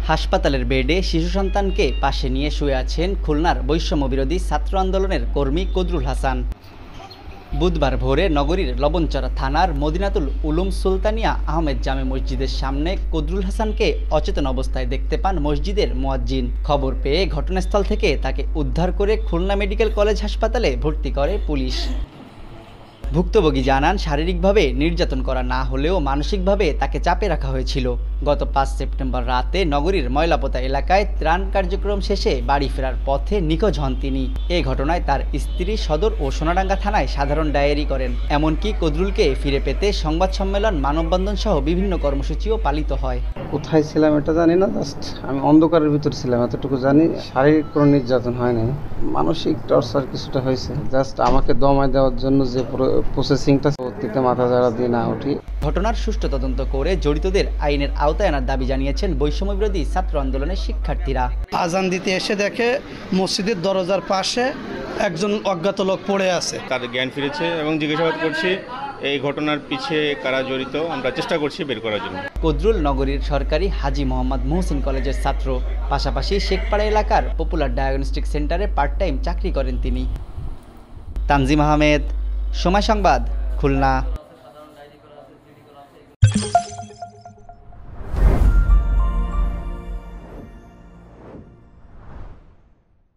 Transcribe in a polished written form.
হাসপাতালের বেডে শিশু সন্তানকে পাশে নিয়ে শুয়ে আছেন খুলনার বৈষম্যবিরোধী ছাত্র আন্দোলনের কর্মী কদরুল হাসান। বুধবার ভোরে নগরীর লবণচরা থানার মদিনাতুল উলুম সুলতানিয়া আহমেদ জামে মসজিদের সামনে কদরুল হাসানকে অচেতন অবস্থায় দেখতে পান মসজিদের মুয়াজ্জিন। খবর পেয়ে ঘটনাস্থল থেকে তাকে উদ্ধার করে খুলনা মেডিকেল কলেজ হাসপাতালে ভর্তি করে পুলিশ। ভুক্তভোগী জানান, শারীরিকভাবে নির্যাতন করা না হলেও মানসিকভাবে তাকে চাপে রাখা হয়েছিল। গত ৫ সেপ্টেম্বর রাতে নগরীর ময়লাপোতা এলাকায় ত্রাণ কার্যক্রম শেষে বাড়ি ফেরার পথে নিখোঁজ হন তিনি। এ ঘটনায় তার স্ত্রী সদর ও সোনাডাঙ্গা থানায় সাধারণ ডায়েরি করেন। এমনকি কদরুলকে ফিরে পেতে সংবাদ সম্মেলন, মানববন্ধন সহ বিভিন্ন কর্মসূচিও পালিত হয়। কোথায় ছিলাম এটা জানি না, জাস্ট আমি অন্ধকারের ভিতর ছিলাম এতটুকু জানি। শারীরিক কোনো নির্যাতন হয় নাই, মানসিক টর্চার কিছুটা হয়েছে। জাস্ট আমাকে দমায় দেওয়ার জন্য যে প্রসেসিংটা, অতীতে মাথা ঝাড়া দিয়ে না উঠি। ঘটনার সুষ্ঠু তদন্ত করে জড়িতদের আইনের আওতায় আনার দাবি জানিয়েছেন বৈষম্যবিরোধী ছাত্র আন্দোলনের শিক্ষার্থীরা। আজান দিতে এসে দেখে মসজিদের দরজার পাশে একজন অজ্ঞাত লোক পড়ে আছে। তার জ্ঞান ফিরেছে এবং জিজ্ঞাসাবাদ করছি এই ঘটনার পিছে কারা জড়িত, আমরা চেষ্টা করছি বের করার জন্য। কদরুল নগরীর সরকারি হাজী মোহাম্মদ মুহসিন কলেজের ছাত্র, পাশাপাশি শেখপাড়া এলাকার পপুলার ডায়াগনস্টিক সেন্টারে পার্ট টাইম চাকরি করেন তিনি। তানজিম আহমেদ, সময় সংবাদ, খুলনা।